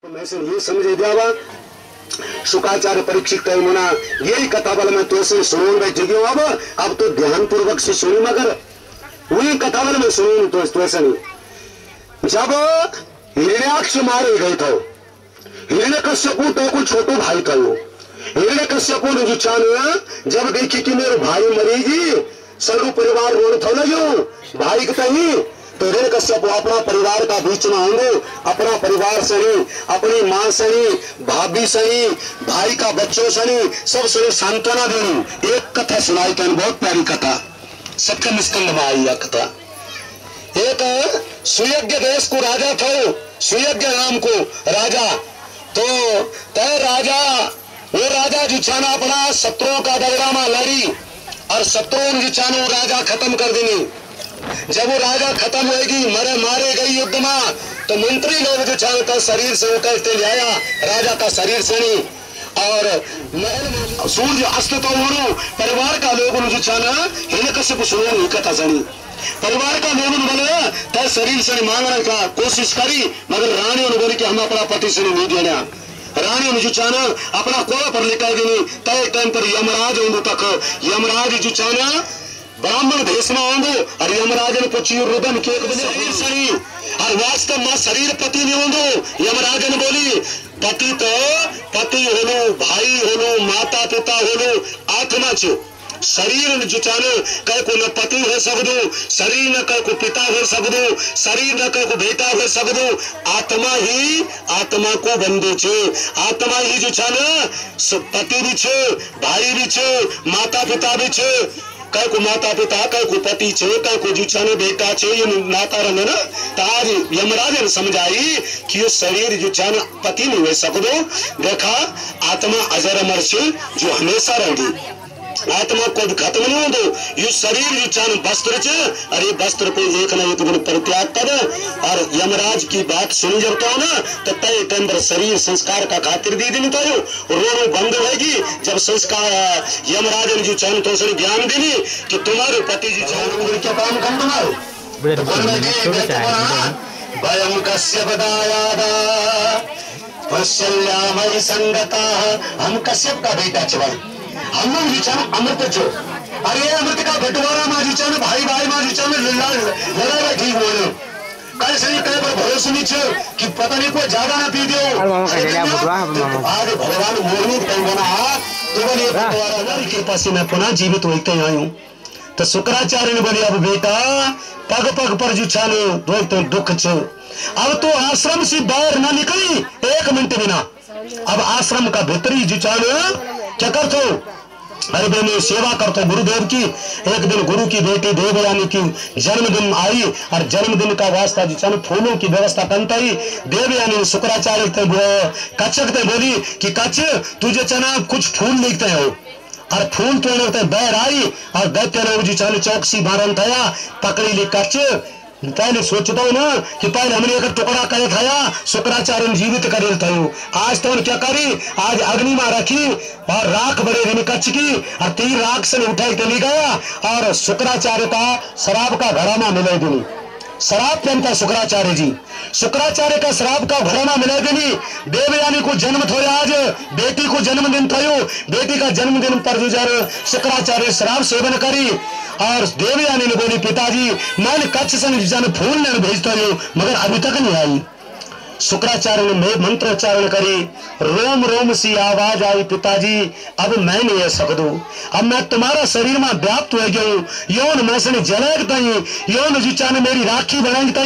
तो मैं से ये समझे दिया शुकाचार्य परीक्षित कई मुना यही कथा बल मैं तुझसे सुनून बैठ गयो। अब तो ध्यान पूर्वक से सुनी, मगर वही कथा बल मैं सुनू तो तुझसे नहीं। जब हिरण्याक्ष मारे गए थे, हिरण्यकश्यपु तो को छोटो भाई था। हिरण्यकश्यपु ने जुचान जब देखी कि मेरे भाई मरेगी, सर्व परिवार रोड था लगे भाई का ही, तो हिरण्यकश्यप अपना परिवार का बीच में होंगे, अपना परिवार सही, अपनी मां सही, भाभी सही, भाई का बच्चों सही, सब सही सांत्वना देनी। एक कथा सुनाई तो बहुत प्यारी कथा, सप्तम स्कंद में आई यह कथा। एक सुयज्ञ देश को राजा था, सुयज्ञ नाम को राजा। तो तय राजा, वो राजा जुचाना अपना शत्रुओं का दगड़ा में लड़ी और शत्रुओं जुचाना राजा खत्म कर देनी। जब वो राजा खत्म होगी, मारे गई युद्ध में, तो मंत्री लोग जो चाहता शरीर से उकलते ले आया, राजा का शरीर से नहीं। और महल सूर्य अस्त तो हो, परिवार का लोग जो चाहना हिरण्यकश्यप सुनो नहीं कथा सनी, परिवार का लोग बोले तय शरीर से मांगने का कोशिश करी, मगर रानी ने बोली कि हम अपना पति से नहीं देना। रानी ने जो चाहना अपना कोड़ा पर निकाल देनी। तय टाइम पर यमराज होंगे तक, यमराज जो चाहना ब्राह्मण भेष में होंगे और यमराज ने पूछी रुदन के शरीर सही, और वास्तव में शरीर पति नहीं होंगे। यमराज ने बोली पति तो पति होलो, भाई होलो, माता पिता होलो, आत्मा छो। शरीर जुचानो कह को न पति हो सकदो, शरीर न कह को पिता हो सकदो, शरीर न कह को बेटा हो सकदो, आत्मा ही आत्मा को बंदो छे। आत्मा ही जुचानो पति भी छे, भाई भी छे, माता पिता भी छे, कह को माता पिता, कह को पति छे, कह को जुचानो बेटा छे, ये नाता रंग ना। तो आज यमराज ने समझाई कि ये शरीर जुचानो पति नहीं हो सकदो। देखा आत्मा अजर अमर छे, जो हमेशा रहेगी, आत्मा को भी खत्म नहीं हो दो। ये शरीर जुचानो वस्त्र छे, और ये वस्त्र को एक न एक दिन परित्याग करो। और यमराज की बात सुनी जब तो ना, तो तय टाइम पर शरीर संस्कार का खातिर दी देनी तो रो बंद होगी। जब संस्कार यमराज ने जुचान तो उसने ज्ञान देनी कि तुम्हारे पति जी चाहने क्या काम कर तुम्हारे भयम कश्यप दायादा वत्सल्यामयि संगता। हम कश्यप का बेटा चवाई, हम लोग जुचान अमृत जो, अरे अमृत का बंटवारा मां जुचान भाई मां जुचान लड़ा ठीक बोलो। कल सही कल पर भरोसा नहीं छे कि पता नहीं कोई ज्यादा ना पी दियो। आज भगवान मोरनी टाइम बना तो बोले बंटवारा हमारी कृपा से मैं पुनः जीवित होते ही आयूं। तो शुक्राचार्य ने बोले अब बेटा पग पग पर जुचानो तो दुख छे। अब तो आश्रम से बाहर ना निकली एक मिनट बिना। अब आश्रम का भीतरी जुचानो क्या कर तो, अरे बहने सेवा करते गुरुदेव की। एक दिन गुरु की बेटी देवयानी की जन्मदिन आई, और जन्मदिन का वास्ता जिसने फूलों की व्यवस्था करता ही देवयानी शुक्राचार्य कच्छक ते बोली कि कच्छ तुझे चना कुछ फूल लिखते हो, और फूल तो बैर आई और दैत्य लोग जिसने चौकसी बारन था पकड़ी ली। कच्छ पहले सोचता हूँ ना कि पहले हमने एक टुकड़ा करे खाया, शुक्राचार्य ने जीवित करे था। आज तो क्या करी, आज अग्नि में रखी और राख बड़े दिन कच्छ की, और तीर राख से उठाई चली गया। और शुक्राचार्य का शराब का घड़ा में मिले दिनी, शराब पहनता शुक्राचार्य जी, शुक्राचार्य का शराब का घड़ा में मिले दिनी। देवयानी को जन्म थोड़ा, आज बेटी को जन्मदिन थयो, बेटी का जन्मदिन पर शुक्राचार्य शराब सेवन करी। और देवयानी ने बोली पिताजी मैंने कच्छ से फूल लेने भेजता हूँ, मगर अभी तक नहीं आई। शुक्राचार्य ने मंत्रोच्चारण करी, रोम रोम सी आवाज आई पिताजी अब मैं नहीं रह सकूं, अब मैं तुम्हारा शरीर में व्याप्त हो गया हूँ। यौन मैं से जलाएगा यौन जुचा ने मेरी राखी बनाएगा,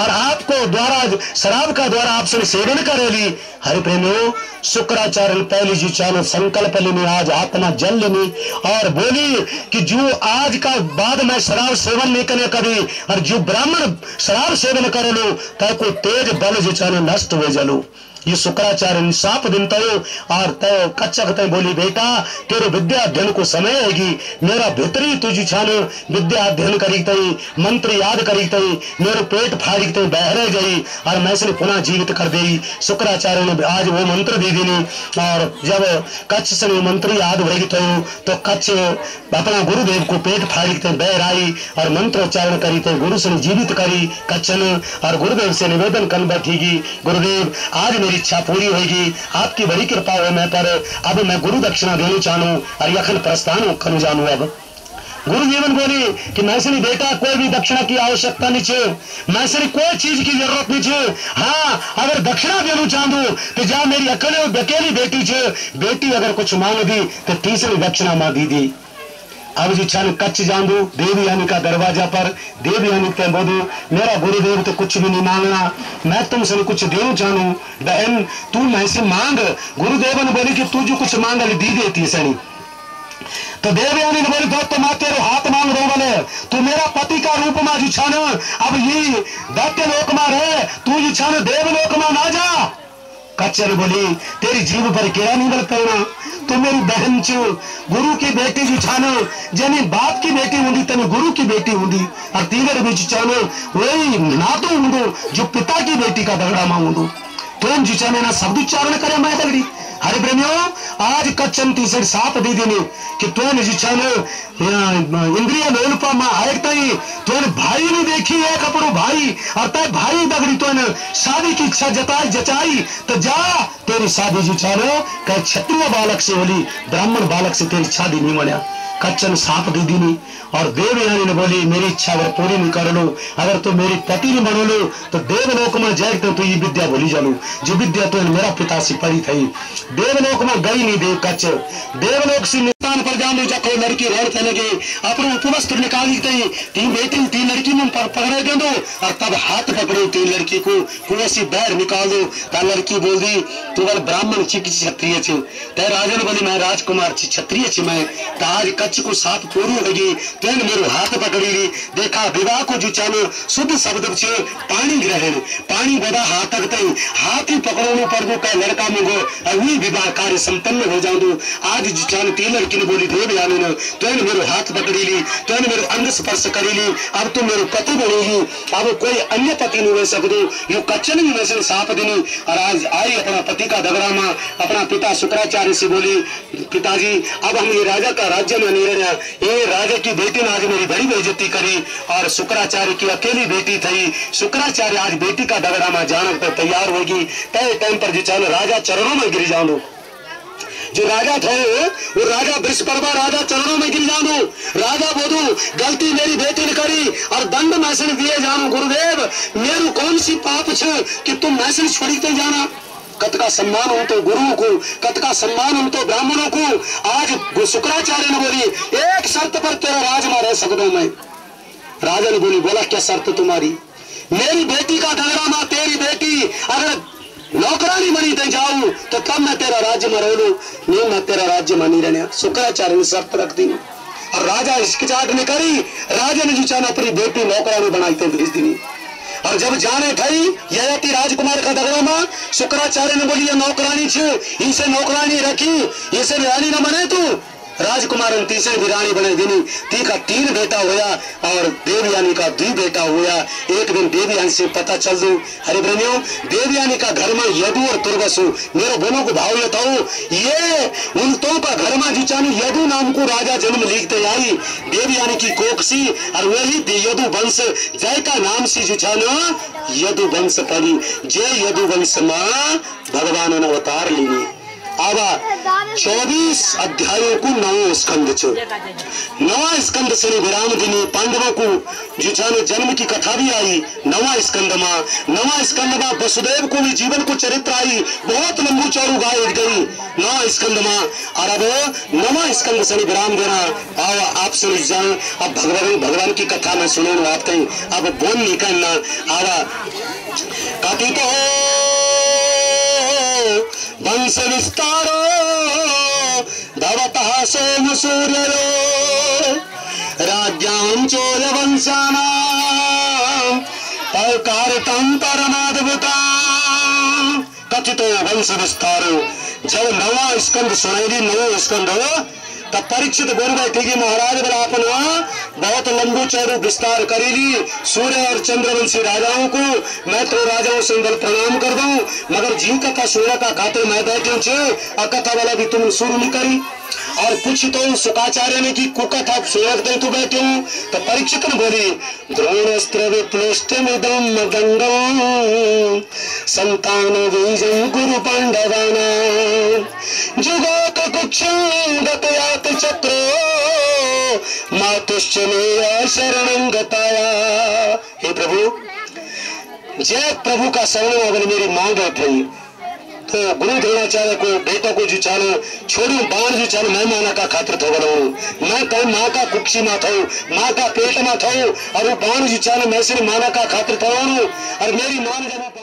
और आपको द्वारा शराब का द्वारा आपसे सेवन करेली। हरि प्रेमियों शुक्राचार्य ने पहली जुचा संकल्प लेनी, आज आत्मा जल लेनी, और बोली कि जो आज का बाद मैं शराब सेवन नहीं करने कभी, और जो ब्राह्मण शराब सेवन करे लो तय को तेज बल जुचा नष्ट हो जलो। ये शुक्राचार्य ने साप दिन तय, और तय कच्चा तय बोली बेटा तेरे विद्या अध्ययन को समय आएगी, मेरा भीतरी तुझी छान विद्या अध्ययन करी तई, मंत्र याद करी तई, मेरे पेट फाड़ी तई बहरे गई, और मैं इसने पुनः जीवित कर दी। शुक्राचार्य ने आज वो मंत्र दी देनी, और जब कच्छ से मंत्र याद होगी तो कच्छ अपना गुरुदेव को पेट फाड़ी तई बहर आई, और मंत्रोच्चारण करी तई गुरु से जीवित करी कच्छ ने, और गुरुदेव से निवेदन कर बैठेगी गुरुदेव आज मेरी इच्छा पूरी होगी, आपकी बड़ी कृपा हो मैं पर। अब मैं गुरु दक्षिणा देने चाहूं और यखन प्रस्थान खनु जानू। अब गुरु जीवन बोली कि मैं से बेटा कोई भी दक्षिणा की आवश्यकता नहीं छे, मैं से कोई चीज की जरूरत नहीं छे। हाँ, अगर दक्षिणा देना चाहूं तो जा मेरी अकेली बेटी छे, बेटी अगर कुछ मांग दी तो तीसरी दक्षिणा मां दी दी। अब जी छन कच्छ जाऊंदू देवयानी का दरवाजा पर। देवयानी के बोलू मेरा गुरुदेव तो कुछ भी नहीं मांगना, मैं तुमसे कुछ देना चाहूं, बहन तू मैं से मांग। गुरुदेव ने बोली कि तू जो कुछ मांग दी देती सनी। तो देवयानी ने बोली तो मैं तेरे हाथ मांग रहा बोले तू मेरा पति का रूप में जी छान अब ये दैत्य लोक में रहे, तू जी छान देवलोक में ना जा। कच्चर बोली तेरी जीव पर केड़ा नहीं बल करना, तू मेरी बहन छो, गुरु की बेटी जी छानो, जनी बाप की बेटी होंगी तनी गुरु की बेटी होंगी, और तीगर भी छानो वही ना तो होंदो जो पिता की बेटी का दगड़ा मां होंदो। तो जी छाने ना शब्द उच्चारण करे मैं दगड़ी। हरे प्रेमियों, आज कच्चन तीसरी साप दी देने कि तुम जी छानो इंद्रिय लोलपा मां आए तई तुम भाई ने देखी है कपड़ो भाई, और तय भाई दगड़ी तुम शादी की इच्छा जताई जचाई तो जा तेरी शादी जी छानो कह क्षत्रिय बालक से होली, ब्राह्मण बालक से तेरी शादी नहीं बना। कच्चन साप दी दीनी और देवयानी ने बोली मेरी इच्छा अगर पूरी नहीं कर लो, अगर तो मेरी पति नहीं बनो लो तो देवलोक में जाए तो ये विद्या भूली जालू जो विद्या तो मेरा पिता से पढ़ी थी। देवलोक में गई नहीं देव कच्च, देवलोक से निशान पर जान जाको लड़की रोड थे लगे अपना उपवस्त्र निकाली थी, तीन बेटी तीन लड़की में पकड़े दे दो और तब हाथ पकड़ो तीन लड़की को कुएं से बाहर निकाल दो। ता लड़की बोल दी तू बोल ब्राह्मण छी क्षत्रिय छी, तय राजन बोली मैं राजकुमार छी क्षत्रिय छी मैं। आज कच्छ को साथ पूरी लगी तेन मेरो हाथ पकड़ी ली, देखा विवाह को जो चालो शुद्ध शब्द छे पानी ग्रहण पानी बदा हाथ तक हाथ ही पकड़ो पर वो कह लड़का मंगो अभी विवाह कार्य संपन्न हो जाऊं। आज जो चाल तीन लड़की ने बोली देवयानी ने तेन मेरो हाथ पकड़ी ली, तेन मेरो अंग स्पर्श करी ली, अब तुम मेरो पति बनेगी, अब कोई अन्य पति नहीं हो सकते, यो कच्चन ही वैसे साप देनी। और आज आई अपना पति का दगड़ा मां अपना पिता शुक्राचार्य से बोली पिताजी अब हम ये राजा का राज्य में नहीं रहना, ये राजा की बेटी ने आज मेरी बड़ी बेइज्जती करी और शुक्राचार्य की अकेली बेटी थी, शुक्राचार्य आज बेटी का दगड़ा मां जाने पर तैयार होगी, तय टाइम पर जो चलो राजा चरणों में गिर जाऊं। जो राजा थे वो राजा वृषपर्वा राजा चरणों में गिर जानो, राजा बोलू गलती मेरी बेटी ने करी और दंड मैसन दिए जानो, गुरुदेव मेरू कौन सी पाप छे कि तुम मैसन छोड़ते जाना। कत का सम्मान हो तो गुरु को, कत का सम्मान हो तो ब्राह्मणों को। आज शुक्राचार्य ने बोली एक शर्त पर तेरा राज में रह सकता मैं। राजा ने बोला क्या शर्त तुम्हारी? मेरी बेटी का दगड़ा मां तेरी बेटी अगर नौकरानी बनी ते जाऊं तो तब मैं तेरा राज्य में रह लू, नहीं मैं तेरा राज्य में नहीं रहने। शुक्राचार्य ने शर्त रख दी और राजा हिचकिचाहट ने करी, राजा ने जो चाह अपनी बेटी नौकरानी बनाई थे भेज दी। और जब जाने थी ययाति राजकुमार का दगड़ा मां शुक्राचार्य ने बोली ये नौकरानी छे, इसे नौकरानी रखी, इसे रानी न बने तू। राजकुमार तीसरे भी रानी बने दिनी, ती का 3 बेटा हुआ और देवयानी का 2 बेटा हुआ। एक दिन देवयानी से पता चल दू हरे ब्रह्मियों देवयानी का घर में यदु और तुर्वसु मेरे बोलों को भाव ये था ये उन तो का घर में जिचानी यदु नाम को राजा जन्म लिखते आई देवयानी की कोख सी और वही यदु वंश जय का नाम से जिचाना यदु वंश पड़ी, जय यदु वंश मां भगवान ने अवतार ली। आवा 24 अध्यायों को 9 स्कंद 9 स्कंद से विराम दिनी पांडवों को जिठाने जन्म की कथा भी आई 9 स्कंद में वसुदेव को भी जीवन को चरित्र आई, बहुत लंबू चौड़ू गाय गई 9 स्कंद में। और अब 9 स्कंद से विराम देना आवा आप सुन जाए। अब भगवान की कथा में सुने आप कहीं अब बोल निकलना आवा कथित हो वंश विस्तारो भवतः सोम सूर्यो राज्यां चोल वंशानां पौकारितं परमाद्भुता। कथितो वंश विस्तारो जब 9वां स्कंद सुनाई 9वां स्कंद तब परीक्षित बोल बैठे कि महाराज बोला अपना बहुत लंबू चौड़ू विस्तार करेगी सूर्य और चंद्रवंशी राजाओं को मैं तो राजाओं से प्रणाम कर दूं, मगर जी कथा सूर्य का खाते मैं बैठे छे कथा वाला भी तुम शुरू नहीं करी। और कुछ तो शुकाचार्य ने की कुकथा सूर्य तो बैठे हूँ तो परीक्षित ने बोली द्रोणस्त्र विप्लोष्टमिदं गंगं संतान बीजं गुरु पांडवाना जुगात कुक्षं गतयात चक्रो मातुश्च मेरा शरणं गताया। हे प्रभु, जय प्रभु का शरण अगर मेरी मांग थी तो गुरु द्रोणाचार्य को बेटा को जो चालो छोड़ू बाण जो चालो मैं माना का खातिर थो बनू मैं कहीं माँ का कुक्षी मा थो माँ का पेट मा थो और वो बाण जो चालो मैं सिर्फ माना का खातिर थो और मेरी मान जब